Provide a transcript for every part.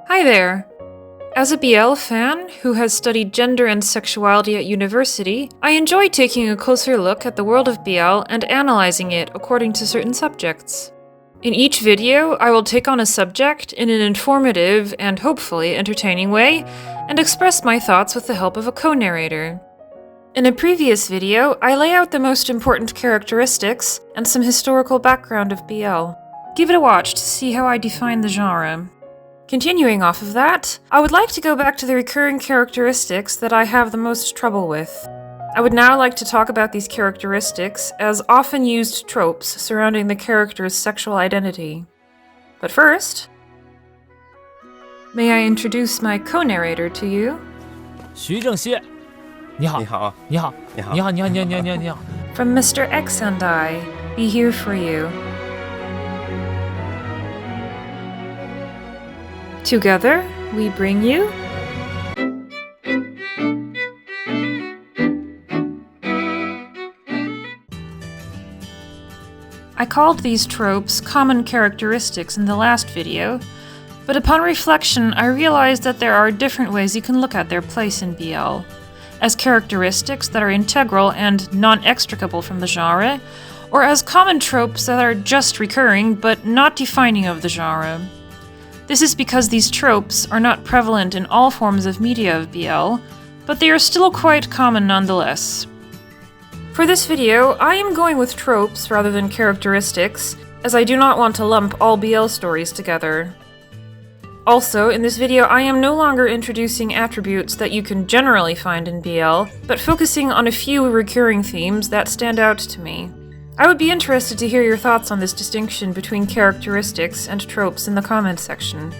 Hi there! As a BL fan who has studied gender and sexuality at university, I enjoy taking a closer look at the world of BL and analyzing it according to certain subjects. In each video, I will take on a subject in an informative and hopefully entertaining way, and express my thoughts with the help of a co-narrator. In a previous video, I lay out the most important characteristics and some historical background of BL. Give it a watch to see how I define the genre. Continuing off of that, I would like to go back to the recurring characteristics that I have the most trouble with. I would now like to talk about these characteristics as often used tropes surrounding the character's sexual identity. But first, may I introduce my co-narrator to you? 徐正燮，你好，你好，你好，你好，你好，你好，你好，你好，你好。 From Mr. X and I, be here for you. Together, we bring you... I called these tropes common characteristics in the last video, but upon reflection I realized that there are different ways you can look at their place in BL, as characteristics that are integral and non-extricable from the genre, or as common tropes that are just recurring but not defining of the genre. This is because these tropes are not prevalent in all forms of media of BL, but they are still quite common nonetheless. For this video, I am going with tropes rather than characteristics, as I do not want to lump all BL stories together. Also, in this video I am no longer introducing attributes that you can generally find in BL, but focusing on a few recurring themes that stand out to me. I would be interested to hear your thoughts on this distinction between characteristics and tropes in the comments section.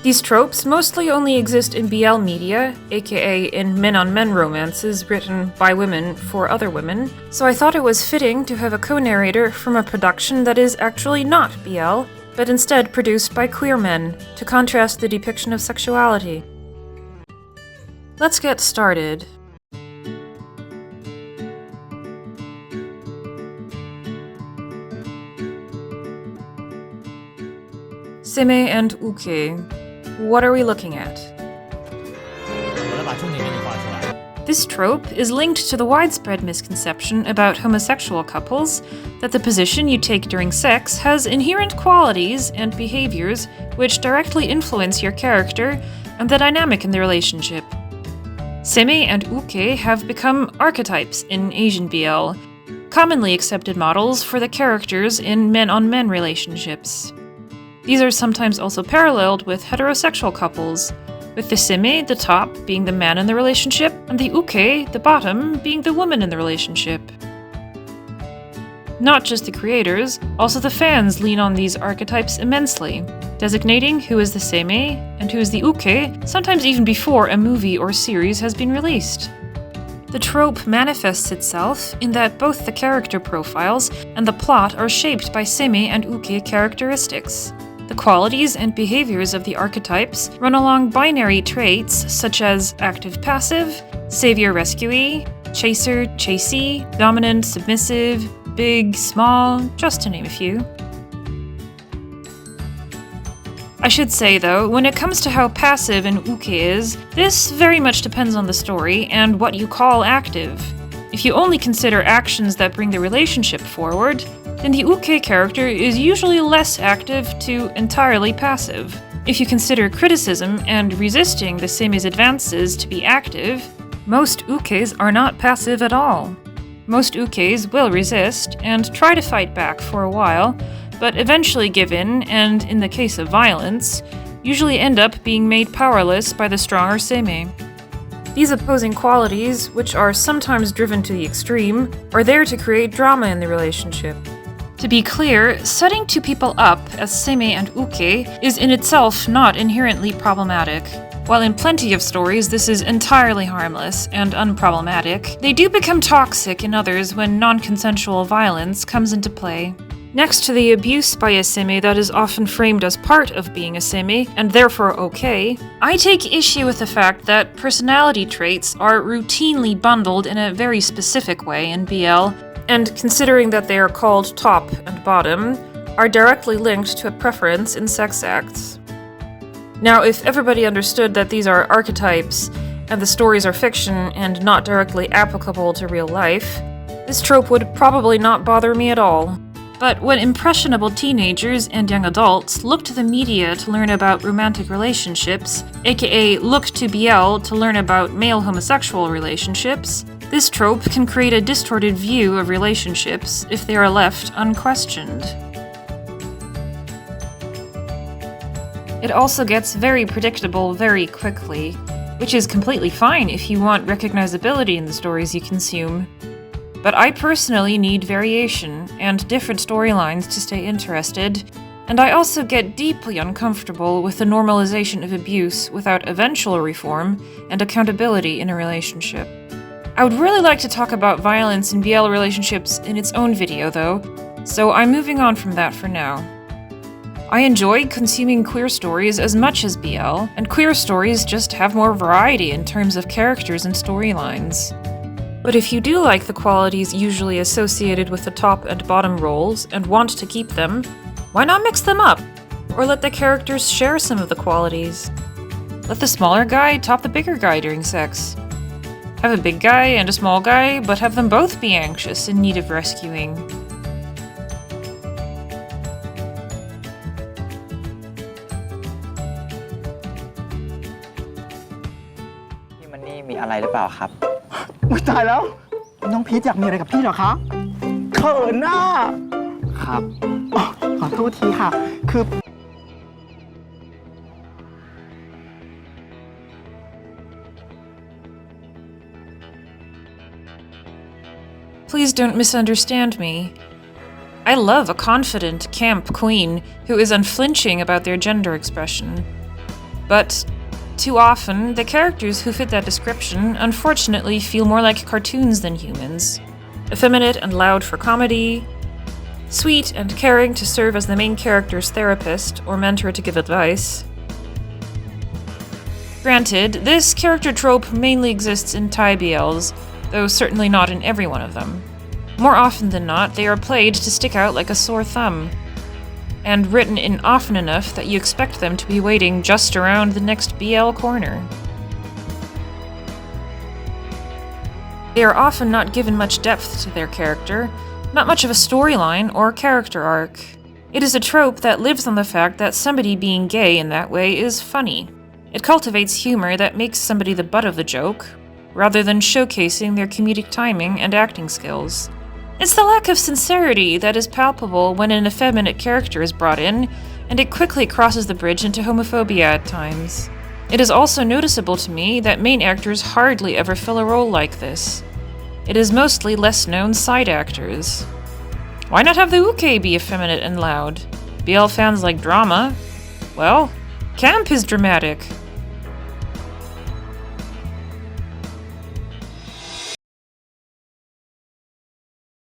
These tropes mostly only exist in BL media, aka in men-on-men romances written by women for other women, so I thought it was fitting to have a co-narrator from a production that is actually not BL, but instead produced by queer men, to contrast the depiction of sexuality. Let's get started. Seme and Uke. What are we looking at? This trope is linked to the widespread misconception about homosexual couples that the position you take during sex has inherent qualities and behaviors which directly influence your character and the dynamic in the relationship. Seme and Uke have become archetypes in Asian BL, commonly accepted models for the characters in men-on-men relationships. These are sometimes also paralleled with heterosexual couples, with the Seme, the top, being the man in the relationship, and the Uke, the bottom, being the woman in the relationship. Not just the creators, also the fans lean on these archetypes immensely, designating who is the Seme and who is the Uke, sometimes even before a movie or series has been released. The trope manifests itself in that both the character profiles and the plot are shaped by Seme and Uke characteristics. The qualities and behaviors of the archetypes run along binary traits such as active-passive, savior-rescuee, chaser-chasee, dominant-submissive, big, small, just to name a few. I should say, though, when it comes to how passive an Uke is, this very much depends on the story and what you call active. If you only consider actions that bring the relationship forward, then the Uke character is usually less active to entirely passive. If you consider criticism and resisting the Seme's advances to be active, most Ukes are not passive at all. Most Ukes will resist and try to fight back for a while, but eventually give in and, in the case of violence, usually end up being made powerless by the stronger Seme. These opposing qualities, which are sometimes driven to the extreme, are there to create drama in the relationship. To be clear, setting two people up as Seme and Uke is in itself not inherently problematic. While in plenty of stories this is entirely harmless and unproblematic, they do become toxic in others when non-consensual violence comes into play. Next to the abuse by a Seme that is often framed as part of being a Seme, and therefore okay, I take issue with the fact that personality traits are routinely bundled in a very specific way in BL, and considering that they are called top and bottom, are directly linked to a preference in sex acts. Now, if everybody understood that these are archetypes, and the stories are fiction and not directly applicable to real life, this trope would probably not bother me at all. But when impressionable teenagers and young adults look to the media to learn about romantic relationships, aka look to BL to learn about male homosexual relationships, this trope can create a distorted view of relationships if they are left unquestioned. It also gets very predictable very quickly, which is completely fine if you want recognizability in the stories you consume. But I personally need variation and different storylines to stay interested, and I also get deeply uncomfortable with the normalization of abuse without eventual reform and accountability in a relationship. I would really like to talk about violence in BL relationships in its own video though, so I'm moving on from that for now. I enjoy consuming queer stories as much as BL, and queer stories just have more variety in terms of characters and storylines. But if you do like the qualities usually associated with the top and bottom roles and want to keep them, why not mix them up? Or let the characters share some of the qualities. Let the smaller guy top the bigger guy during sex. Have a big guy and a small guy, but have them both be anxious in need of rescuing.มีอะไรหรือเปล่าครับอุ๊ยตายแล้วน้องพีทอยากมีอะไรกับพี่เหรอคะเขินน่ะครับขอโทษทีค่ะคือ Please don't misunderstand me. I love a confident, camp queen who is unflinching about their gender expression. But too often, the characters who fit that description unfortunately feel more like cartoons than humans. Effeminate and loud for comedy, sweet and caring to serve as the main character's therapist or mentor to give advice. Granted, this character trope mainly exists in Thai BLs, though certainly not in every one of them. More often than not, they are played to stick out like a sore thumb, and written in often enough that you expect them to be waiting just around the next BL corner. They are often not given much depth to their character, not much of a storyline or character arc. It is a trope that lives on the fact that somebody being gay in that way is funny. It cultivates humor that makes somebody the butt of the joke, rather than showcasing their comedic timing and acting skills. It's the lack of sincerity that is palpable when an effeminate character is brought in, and it quickly crosses the bridge into homophobia at times. It is also noticeable to me that main actors hardly ever fill a role like this. It is mostly less-known side actors. Why not have the Uke be effeminate and loud? BL fans like drama. Well, camp is dramatic.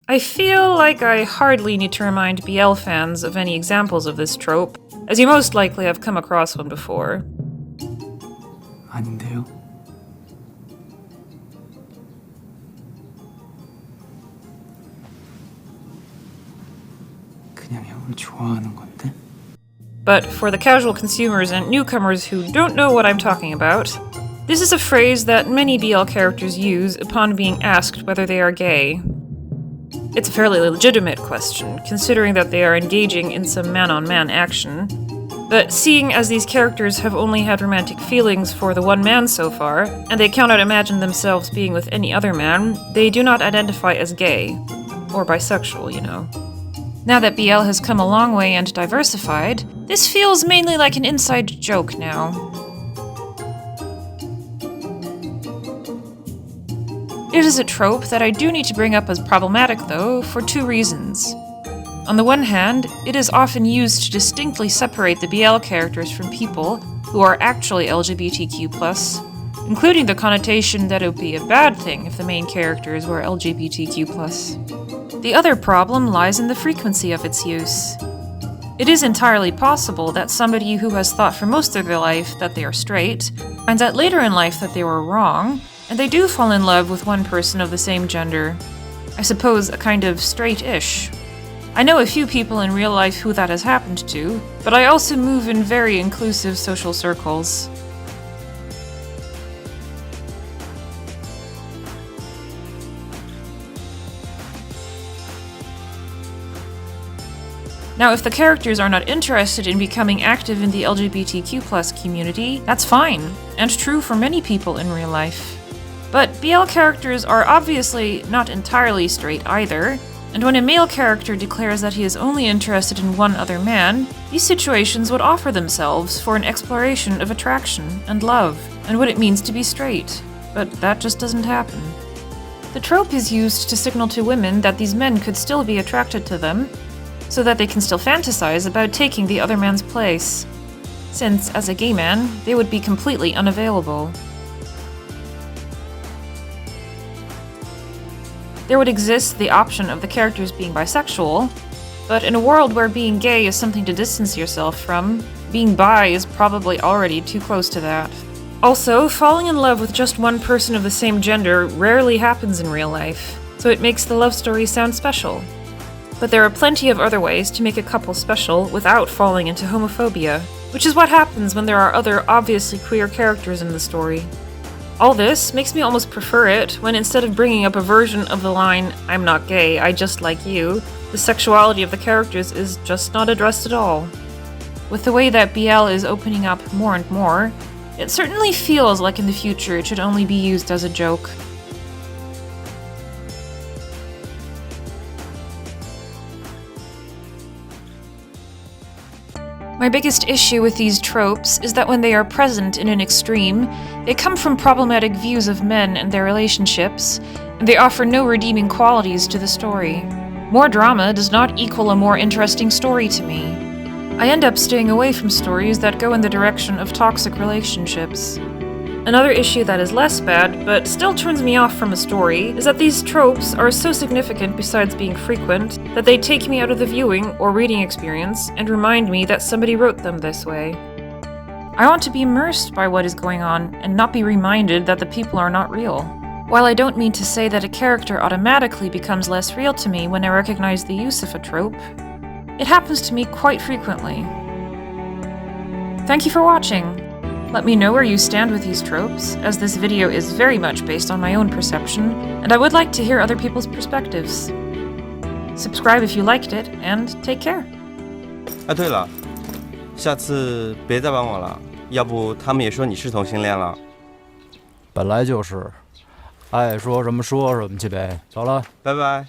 I feel like I hardly need to remind BL fans of any examples of this trope, as you most likely have come across one before. 아닌데요. 그냥 형을 좋아하는 건데. But for the casual consumers and newcomers who don't know what I'm talking about, this is a phrase that many BL characters use upon being asked whether they are gay. It's a fairly legitimate question, considering that they are engaging in some man-on-man action. But seeing as these characters have only had romantic feelings for the one man so far, and they cannot imagine themselves being with any other man, they do not identify as gay. Or bisexual, you know. Now that BL has come a long way and diversified, this feels mainly like an inside joke now. It is a trope that I do need to bring up as problematic, though, for two reasons. On the one hand, it is often used to distinctly separate the BL characters from people who are actually LGBTQ+, including the connotation that it would be a bad thing if the main characters were LGBTQ+. The other problem lies in the frequency of its use. It is entirely possible that somebody who has thought for most of their life that they are straight finds out later in life that they were wrong, and they do fall in love with one person of the same gender. I suppose a kind of straight-ish. I know a few people in real life who that has happened to, but I also move in very inclusive social circles. Now, if the characters are not interested in becoming active in the LGBTQ+ community, that's fine, and true for many people in real life. But BL characters are obviously not entirely straight either, and when a male character declares that he is only interested in one other man, these situations would offer themselves for an exploration of attraction and love, and what it means to be straight. But that just doesn't happen. The trope is used to signal to women that these men could still be attracted to them, so that they can still fantasize about taking the other man's place, since, as a gay man, they would be completely unavailable. There would exist the option of the characters being bisexual, but in a world where being gay is something to distance yourself from, being bi is probably already too close to that. Also, falling in love with just one person of the same gender rarely happens in real life, so it makes the love story sound special. But there are plenty of other ways to make a couple special without falling into homophobia, which is what happens when there are other obviously queer characters in the story. All this makes me almost prefer it when instead of bringing up a version of the line, "I'm not gay, I just like you," the sexuality of the characters is just not addressed at all. With the way that BL is opening up more and more, it certainly feels like in the future it should only be used as a joke. My biggest issue with these tropes is that when they are present in an extreme, they come from problematic views of men and their relationships, and they offer no redeeming qualities to the story. More drama does not equal a more interesting story to me. I end up staying away from stories that go in the direction of toxic relationships. Another issue that is less bad, but still turns me off from a story, is that these tropes are so significant besides being frequent, that they take me out of the viewing or reading experience and remind me that somebody wrote them this way. I want to be immersed by what is going on and not be reminded that the people are not real. While I don't mean to say that a character automatically becomes less real to me when I recognize the use of a trope, it happens to me quite frequently. Thank you for watching! Let me know where you stand with these tropes, as this video is very much based on my own perception, and I would like to hear other people's perspectives. Subscribe if you liked it, and take care! 对了，下次别再帮我了，要不他们也说你是同性恋了。本来就是，爱说什么说什么去呗。走了，拜拜。